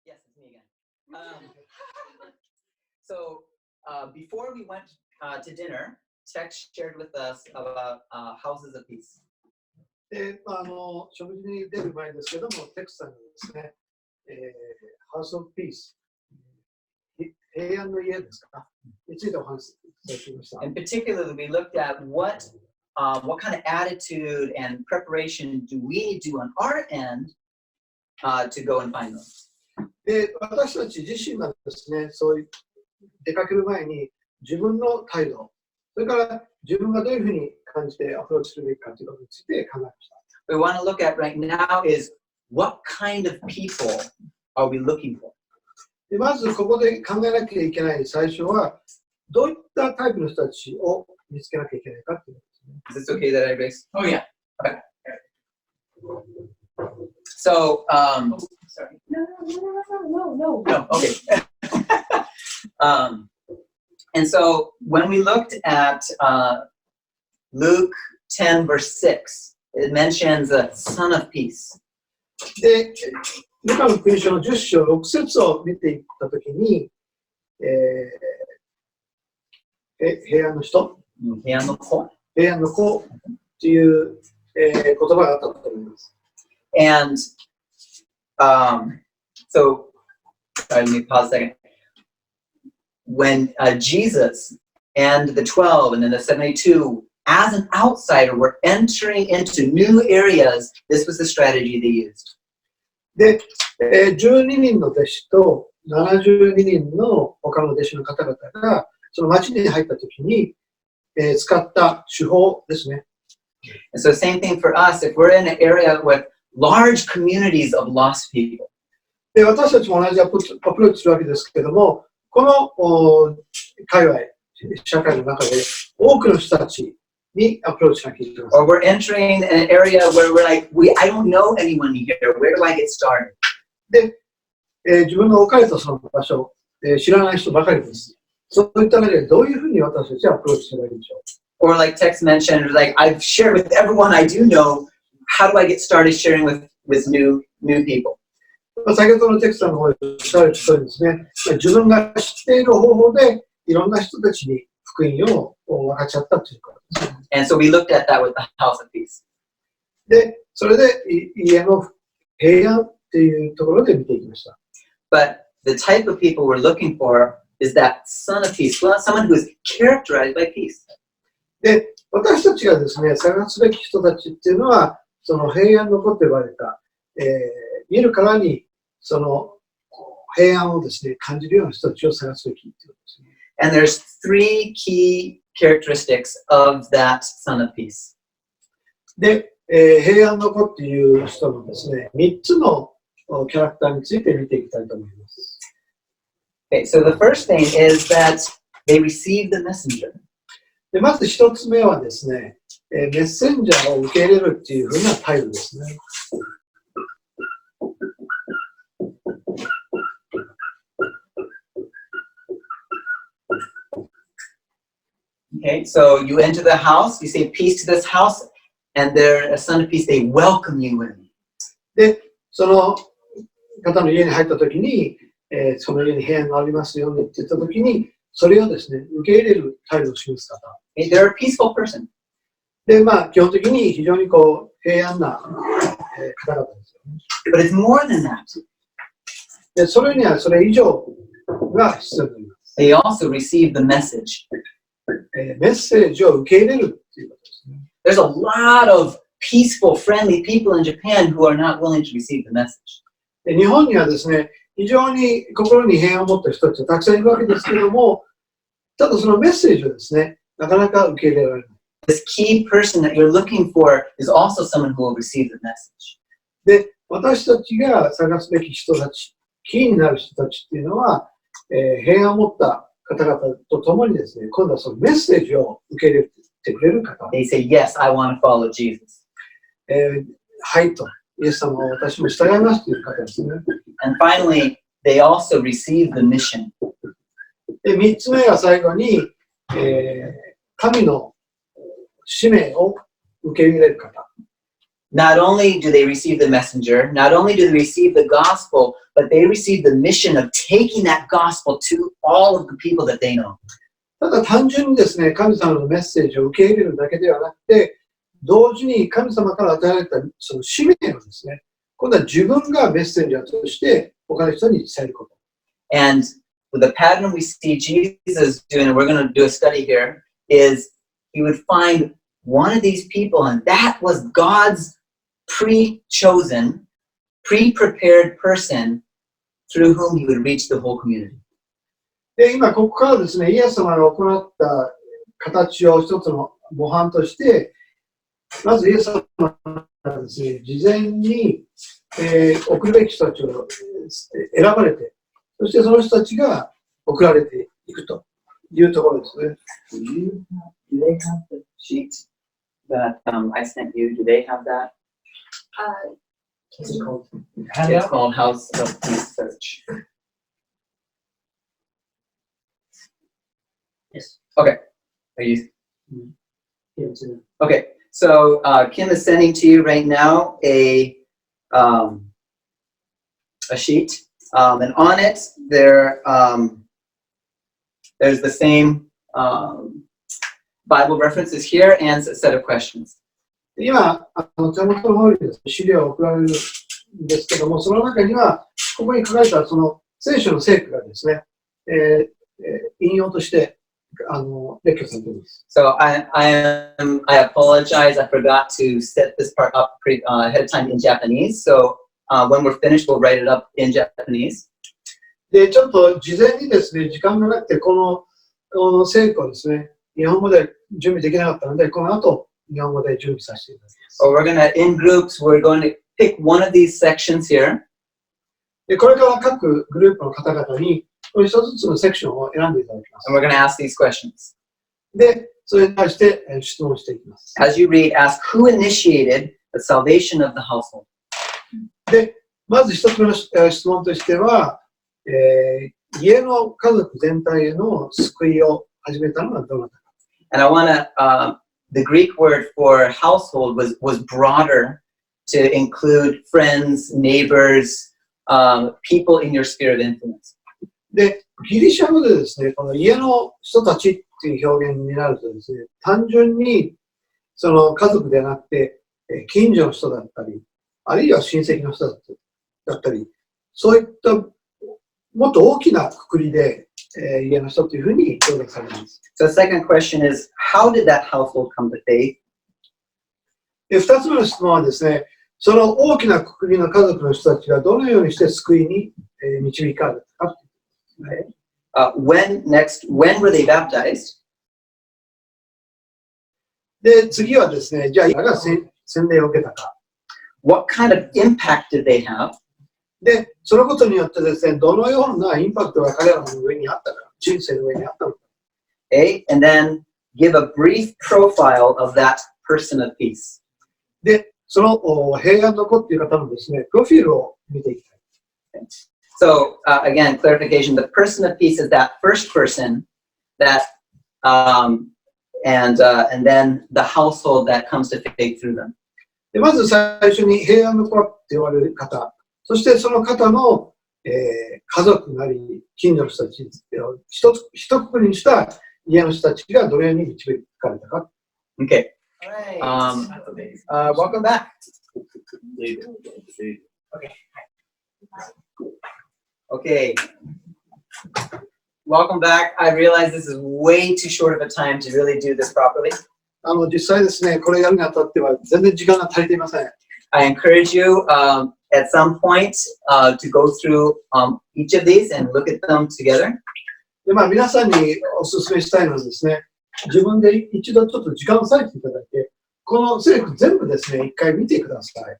Yes, it's me again. Before we went to dinner, Tex shared with us about houses of peace. で、食事に出る前ですけども、テクさんにですね、House of Peace、平安の家ですかについてお話しされていました。In particular, we looked at what kind of attitude and preparation do we do on our end to go and find them. で、私たち自身がですね、そういう出かける前に自分の態度、それから自分がどういうふうに感じてアプローチするべきかということについて考えました。What we want to look at right now is what kind of people are we looking for? でまずここで考えなきゃいけない最初は、どういったタイプの人たちを見つけなきゃいけないかということですね。Is this okay that I erase? Oh, yeah. Okay. So, sorry. No. Okay. And so when we looked at Luke 10, verse 6, it mentions a son of peace. で、ルカの福音書の10章6節を見ていったときに、平安の人、平安の子という、言葉があったと思います。And so, sorry, let me pause a second. When Jesus and the 12 and then the 72, as an outsider, were entering into new areas, this was the strategy they used. で、12人の弟子と72人の他の弟子の方々がその町に入ったときに、使った手法ですね。And so same thing for us. If we're in an area with large communities of lost people. で、私たちも同じアプローチするわけですけれども、この界隈、社会の中で多くの人たちにアプローチしなきゃいけません。Or we're entering an area where we're like, I don't know anyone here. Where do I get started? で、自分の置かれたその場所、知らない人ばかりです。そういった中でどういうふうに私たちはアプローチすればいいでしょう。Or like Tex mentioned, like I've shared with everyone I do know. How do I get started sharing with new people? 先ほどのテクストの方でおっしゃるとおりですね、自分が知っている方法でいろんな人たちに福音を分かっちゃったということです。And so we looked at that with the house of peace. で、それで家の平安というところで見ていきました。But the type of people we're looking for is that son of peace, well, someone who is characterized by peace. で、私たちがですね、探すべき人たちっていうのは、その平安の子と呼ばれた、見るからにその平安をですね、感じるような人たちを探すべきということですね。And there's three key characteristics of that son of peace. で、平安の子っていう人のですね、3つのキャラクターについて見ていきたいと思います。Okay, so the first thing is that they receive the messenger. でまず1つ目はですね、メッセンジャーを受け入れるっていうふうな態度ですね。Okay, so you enter the house, you say peace to this house, and they're a son of peace, they welcome you in. で、その方の家に入ったときに、その家に平安がありますよねって言ったときに、それをですね、受け入れる態度を示す方。Okay, they're a peaceful person. で、基本的に非常に平安な、方々ですよね。But it's more than that. で、それにはそれ以上が必要になります。They also receive the message. メッセージを受け入れるっていうことですね。There's a lot of peaceful, friendly people in Japan who are not willing to receive the message. で日本にはですね、非常に心に平安を持った人たちがたくさんいるわけですけども、ただそのメッセージをですね、なかなか受け入れられない。This key person that you're looking for is also someone who will receive the message. で、私たちが探すべき人たち、キーになる人たちっていうのは、平安を持った方々と共にですね、今度はそのメッセージを受け入れてくれる方。They say, yes, I want to follow Jesus. はいと、イエス様を私も従いますという方ですね。And finally, they also receive the mission. で、3つ目は最後に、神の使命を受け入れる方。not only do they receive the messenger, not only do they receive the gospel, but they receive the mission of taking that gospel to all of the people that they know. ただ単純にですね、神様のメッセージを受け入れるだけではなくて、同時に神様から与えられたその使命をですね、今度は自分がメッセンジャーとして他の人に伝えること。And the pattern we see Jesus doing, and we're going to do a study here, is he would find one of these people, and that was God's pre-chosen, pre-prepared person through whom he would reach the whole community. で、今ここからですね、イエス様が行った形を一つの模範として、まずイエス様がですね、事前に、送るべき人たちを選ばれて、そしてその人たちが送られていくというところですね。Do they have the sheet that I sent you? Do they have that? What's it called? It's called House of Peace Search. Yes. Okay. Are you? Give it to them. Okay. So Kim is sending to you right now a sheet, and on it there's the same Bible references here and a set of questions. 今、手元の方にですね、資料を送られるんですけども、その中には、ここに書かれたその聖書の聖句がですね、引用として列挙されています。So I apologize. I forgot to set this part up ahead of time in Japanese. So when we're finished, we'll write it up in Japanese. で、ちょっと事前にですね、時間がなくて、この聖句をですね、日本語で準備できなかったので、この後、日本語で準備させていただきます。So we're gonna, in groups, we're going to pick one of these sections here. で、これから各グループの方々に、この一つずつのセクションを選んでいただきます。And we're going to ask these questions. で、それに対して質問していきます。As you read, ask who initiated the salvation of the household. で、まず一つ目の質問としては、家の家族全体への救いを始めたのはどなたか。And I want to, the Greek word for household was broader to include friends, neighbors, people in your sphere of influence. で、ギリシャ語でですね、この家の人たちっていう表現になるとですね、単純にその家族ではなくて、近所の人だったり、あるいは親戚の人だったり、そういったもっと大きな括りで、家の人というふうに表現されます。So the second question is, how did that household come to faith? で、二つ目の質問はですね、その大きな括りの家族の人たちがどのようにして救いに導かれたか。When were they baptized? で、次はですね、じゃあ、誰が洗礼を受けたか。What kind of impact did they have? で、そのことによってですね、どのようなインパクトが彼らの上にあったか、人生の上にあったのか。Okay? And then give a brief profile of that person of peace. で、その平安の子っていう方のですね、プロフィールを見ていきたい。So again, clarification: the person of peace is that first person that, and then the household that comes to faith through them. で、まず最初に平安の子って言われる方、そしてその方の、家族なり近所の人たちを一括りにした家の人たちがどのように導かれたか。Okay. Right. Welcome back. Okay. Welcome back. I realize this is way too short of a time to really do this properly. 実際ですね、これやるにあたっては全然時間が足りていません。I encourage you at some point to go through each of these and look at them together. で、皆さんにお勧めしたいのはですね、自分で一度ちょっと時間を割いていただいて、この聖句全部ですね、一回見てください。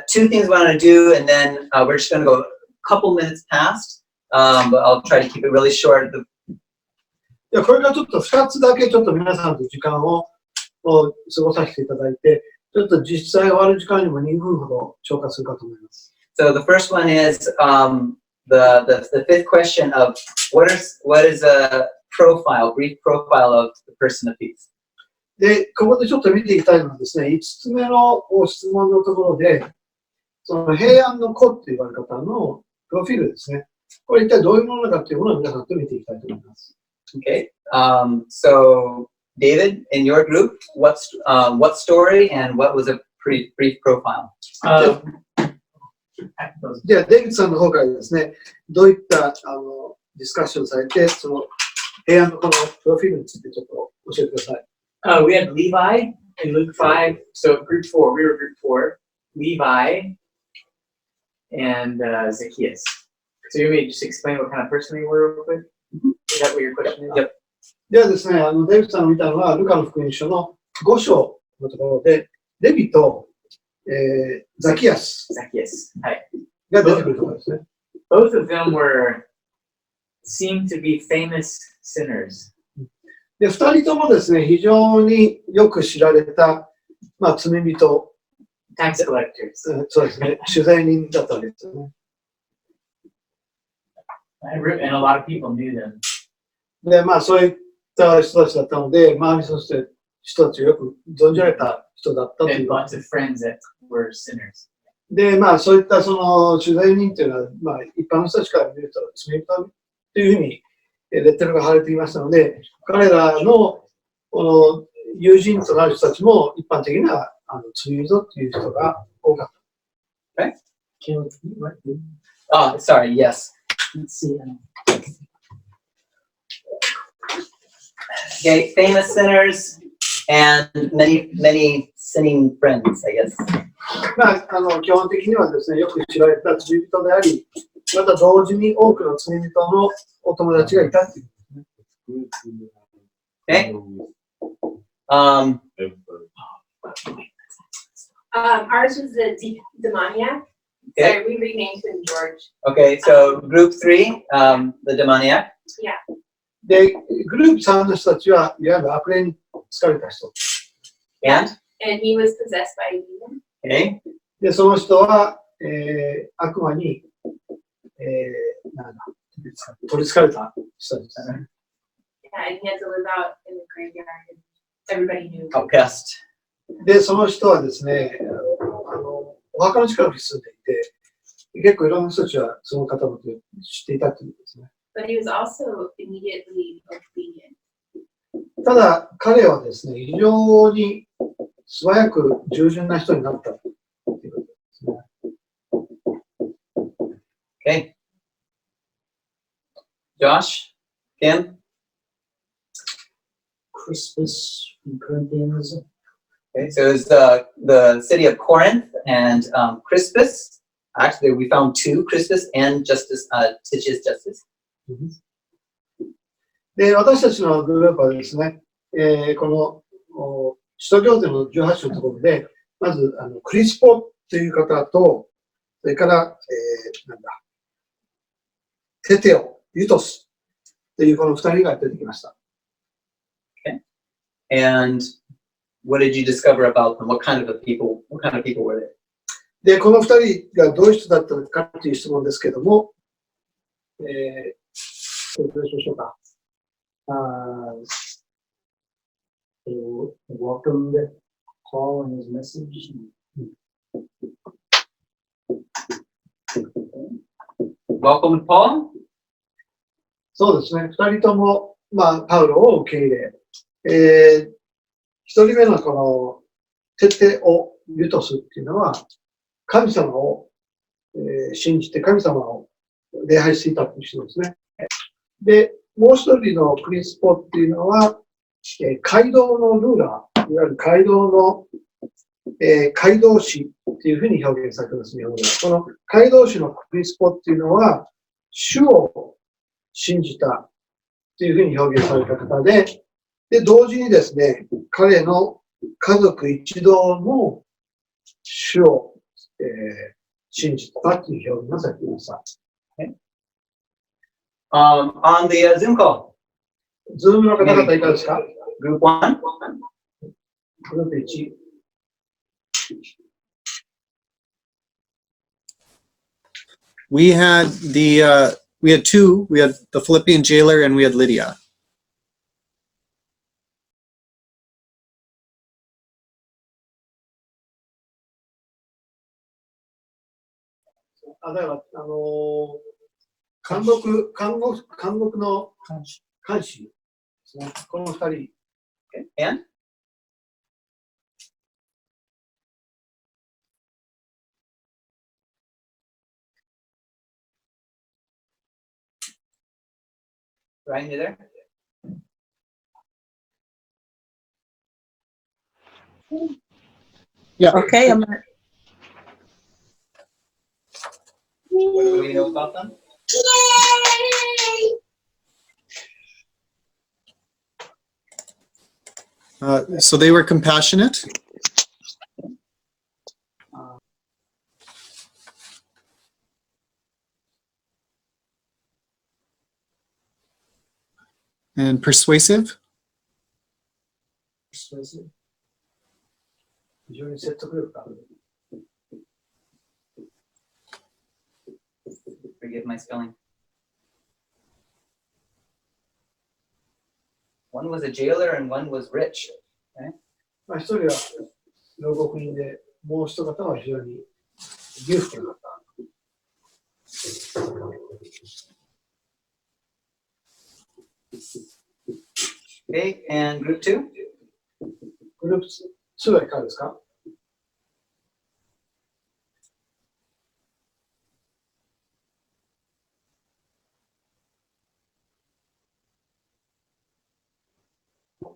Two things we want to do, and then we're just going to go a couple minutes past, but I'll try to keep it really short. これからちょっと2つだけちょっと皆さんと時間を過ごさせていただいて、ちょっと実際終わる時間にも2分ほど消化するかと思います。So the first one is the fifth question of what is a profile, brief profile of the person of peace. で、ここでちょっと見ていきたいのはですね、5つ目の質問のところで、その平安の子って言われ方のプロフィールですね。これ一体どういうものなのかっていうものを皆さんと見ていきたいと思います。Okay. So David, in your group, what story and what was a pretty brief profile? じゃあ、デイビッドさんの方からですね、どういったディスカッションされて、その平安の子のプロフィールについてちょっと教えてください。We had Levi in Luke 5. So group 4, we were group 4. Levi and Zacchaeus. So you may just explain what kind of person they were real quick? Is that what your question is? Yep. ではですね、デイビッドさんが見たのは、ルカの福音書の5章のところで、レビと、ザキアス Zacchaeus. Hi. が出てくるところですね。Both of them seemed to be famous sinners. で、2人ともですね、非常によく知られた、罪人、Tax collectors. そうですね、取材人だったわけですよね。And a lot of people knew them. で、そういった人たちだったので、周りそして人たちをよく存じられた人だったとい And う。 lots of friends that were sinners. で、そういったその取材人っていうのは、一般の人たちから見ると罪人というふうにレッテルが貼られていましたので、彼らのこの友人となる人たちも一般的な罪人という人が多かった。Okay. Can we, what? Oh, sorry. Yes. Let's see. Okay. Famous sinners and many sinning friends, I guess. 基本的にはですね、よく知られた罪人であり、また同時に多くの罪人のお友達がいたっていうですね。Okay. Ours was the demoniac. Okay. Sorry, we renamed him George. Okay. So group 3, the demoniac. Yeah. で、グループ3の人たちは、いわゆる悪霊に疲れた人。And And he was possessed by a demon. okay. で、その人は、悪魔に、取り憑かれた人でしたね。Yeah, and he had to live out in the graveyard. And everybody knew. Outcast. で、その人はですね、お墓の近くに住んでいて、結構いろんな人たちはその方のことを知っていたということですね。But he was also immediately obedient. ただ、彼はですね、非常に素早く従順な人になったということですね。Okay. Josh, Kim. Crispus from Corinthians. Okay. So it's the city of Corinth and Crispus. Actually, we found 2, Crispus and Titius Justus. で、私たちのグループはですね、この使徒行伝の18章のところで、まずクリスポという方と、それから、テテオ、ユトスというこの2人が出てきました。Okay. And what did you discover about them? What kind of people were they? で、この2人がどういう人だったのかという質問ですけども、これどうしましょうか。They welcomed Paul and his message. Welcome, Paul. そうですね、2人とも、パウロを受け入れ、1人目のこのテテオ・ユトスっていうのは、神様を、信じて神様を礼拝していたという人ですね。で、もう一人のクリスポっていうのは、街道のルーラー、いわゆる街道の、街道士っていうふうに表現されています、日本語では。この街道士のクリスポっていうのは、主を信じたっていうふうに表現された方で、同時にですね、彼の家族一同も主を、信じたっていう表現がされていました。On the Zoom call. ズームの方々いかがですか？ Group 1. グループ1。We had two. We had the Philippian jailer and we had Lydia. だから、監獄の監視ですね。この二人。And? Ryan, you there? Yeah. Okay, I'm What do we know about them? So they were compassionate. And persuasive. 非常に説得力がある。Forgive my spelling. One was a jailer and one was rich. まあ、一人は牢獄人で、もう一方は非常に裕福な方。Okay, and group 2? グループ2はいかがですか？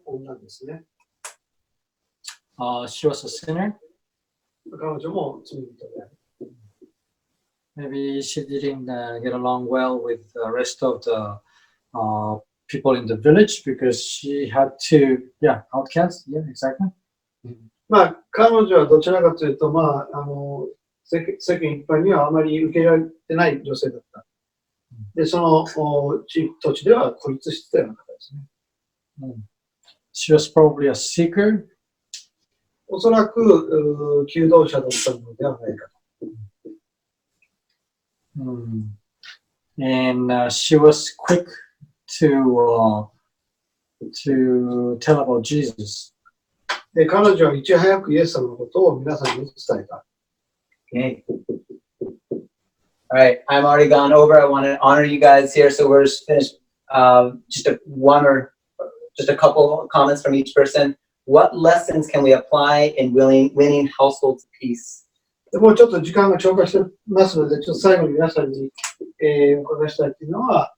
女ですね。She was a sinner. 彼女も罪人である。Maybe she didn't get along well with the rest of the people in the village because she had to, outcast. Yeah, exactly. まあ、彼女はどちらかというと、まあ、世間一般にはあまり受け入れられてない女性だった。で、その土地では孤立してたような方ですね。She was probably a seeker. おそらく、求道者だったのではないかと。And she was quick to tell about Jesus. で、彼女はいち早くイエス様のことを皆さんに伝えた。Okay. All right, I'm already gone over. I want to honor you guys here, so we're just finished. Just a couple comments from each person. What lessons can we apply in winning households peace? でもうちょっと時間が超過してますので、ちょっと最後に皆さんに、お伺いしたいというのは、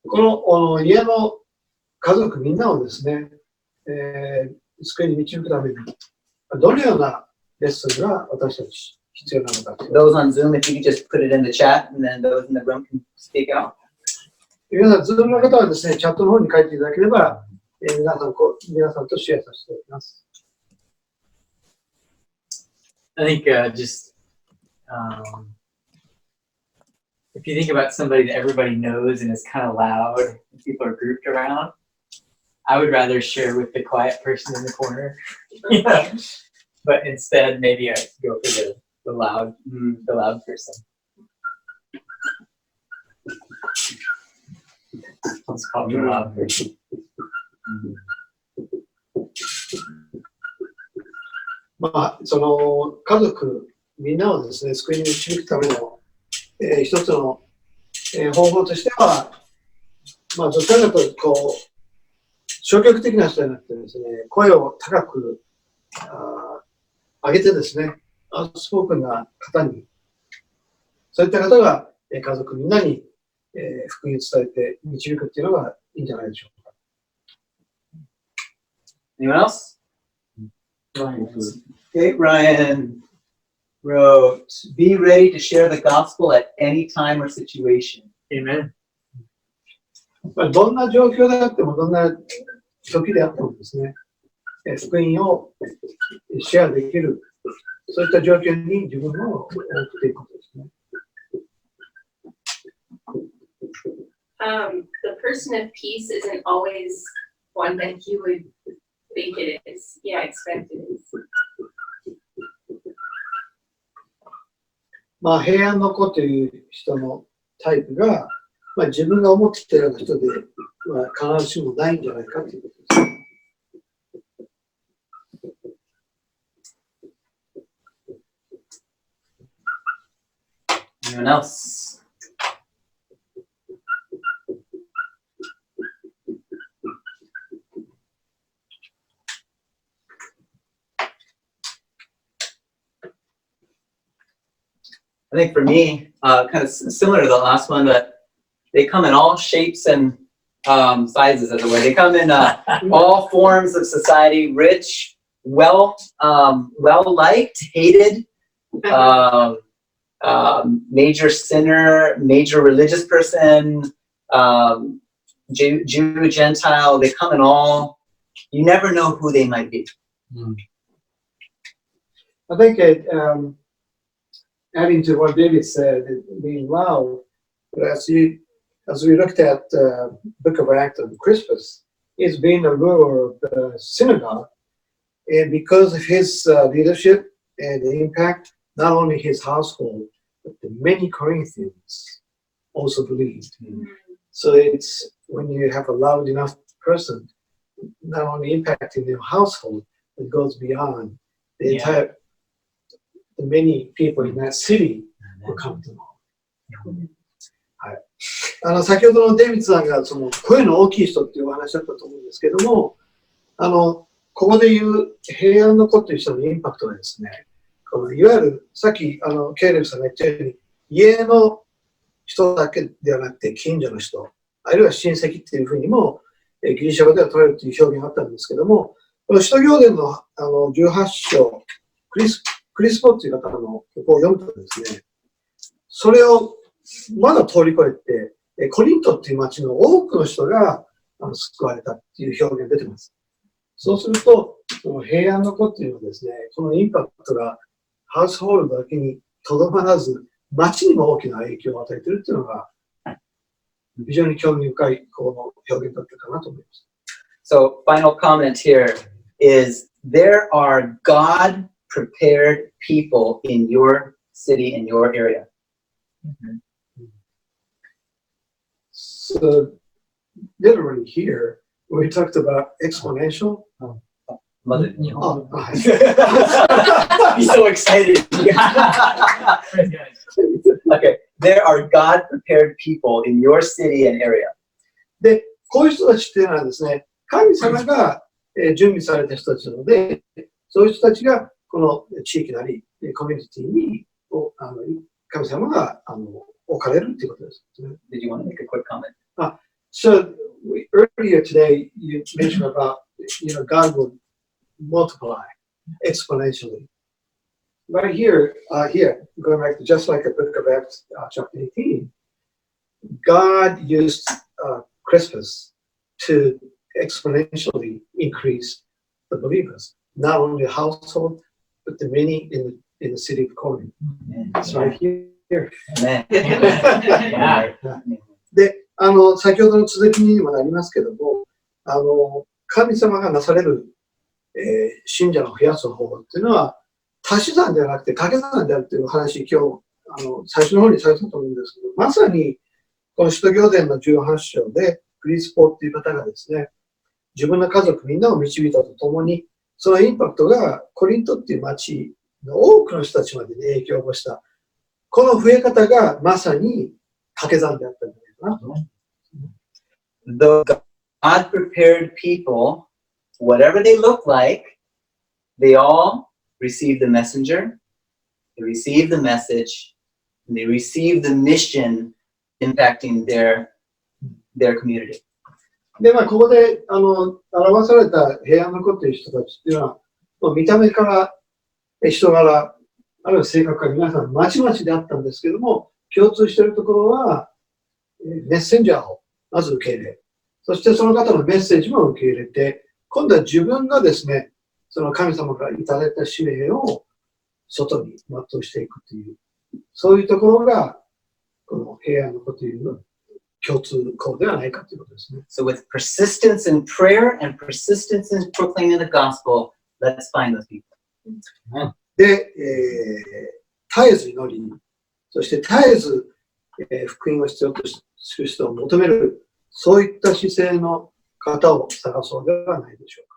この家の家族みんなをですね、救いに導くために、どのようなレッスンが私たち必要なのかという。Those on Zoom, if you could just put it in the chat, and then those in the room can speak out. 皆さん、ズームの方はですね、チャットの方に書いていただければ、皆さんとシェアさせていただきます。I think if you think about somebody that everybody knows and is kind of loud, and people are grouped around, I would rather share with the quiet person in the corner. Yeah. But instead, maybe I go for the loud person. Let's call me a loud person. まあ、その家族みんなをですね、救いに導くための、一つの、方法としては、まあ、どちらかというと、消極的な人じゃなくてですね、声を高く上げてですね、アウトスポークンな方に、そういった方が、家族みんなに、福音を伝えて導くっていうのがいいんじゃないでしょうか。Anyone else? Okay, Ryan wrote, be ready to share the gospel at any time or situation. Amen. まあ、どんな状況であっても、どんな時であってもですね、福音をシェアできる、そういった状況に自分を送っていくことですね。The person of peace isn't always one that you would think it is. Yeah, expect it is. まあ、平安の子という人のタイプが、まあ、自分が思っていたような人では必ずしもないんじゃないかということです。Anyone else? I think for me, kind of similar to the last one, but they come in all shapes and sizes, as it were. They come in all forms of society: rich, well-liked, hated, major sinner, major religious person, Jew, Gentile. They come in all. You never know who they might be. I think adding to what David said, it being wow, but as we looked at Book of Acts on Christmas, he's been a ruler of the synagogue, and because of his leadership and the impact, not only his household, but the many Corinthians also believed. So it's when you have a loud enough person, not only impacting your household, it goes beyond the entire. The many people in that city will come to know. はい、先ほどのデイビッドさんがその声の大きい人っていうお話だったと思うんですけども、ここで言う平安の子という人のインパクトはですね、このいわゆるさっきケイレブさんが言ったように家の人だけではなくて近所の人、あるいは親戚っていうふうにもギリシャ語では取れるという表現があったんですけども、この使徒行伝の18章クリスポっていう方のここを読むとですね、それをまだ通り越えて、コリントっていう町の多くの人が救われたっていう表現が出てます。そうすると、この平安の子っていうのはですね、このインパクトがハウスホールドだけにとどまらず、町にも大きな影響を与えているっていうのが、非常に興味深いこの表現だったかなと思います。So, final comment here is there are God-prepared people in your city, in your area. So, literally here, we talked about exponential. Mother. Oh, He's so excited. Okay, there are God-prepared people in your city and area. で、こういう人たちっていうのはですね、神様が準備された人たちなので、そういう人たちがこの地域なりコミュニティに神様が置かれるっていうことです。Did you want to make a quick comment? So earlier today you mentioned about God will multiply exponentially. Right here, going back to just like the book of Acts, chapter 18, God used Christmas to exponentially increase the believers, not only the household, but the many in the city of Corinth. It's right here. Amen. で、先ほどの続きにもなりますけども、神様がなされる、信者の増やす方法っていうのは、足し算ではなくて掛け算であるという話、今日、最初の方にされたと思うんですけど、まさに、この使徒行伝の18章で、クリスポっていう方がですね、自分の家族みんなを導いたとともに、そのインパクトがコリントっていう町の多くの人たちまでに影響を及ぼした。この増え方がまさに掛け算であったんじゃないかなと。The God-prepared people, whatever they look like, they all receive the messenger, they receive the message, and they receive the mission impacting their community. で、ここで表された平安の子という人たちっていうのは、見た目から人柄、あるいは性格が皆さんまちまちであったんですけども、共通しているところは、メッセンジャーをまず受け入れ、そしてその方のメッセージも受け入れて、今度は自分がですね、その神様からいただいた使命を外に全うしていくという、そういうところが、この平安の子というの共通項ではないかということですね。So with persistence in prayer and persistence in proclaiming the gospel, let's find those people. で、絶えず祈り、そして絶えず、福音を必要とする人を求める、そういった姿勢の方を探そうではないでしょうか。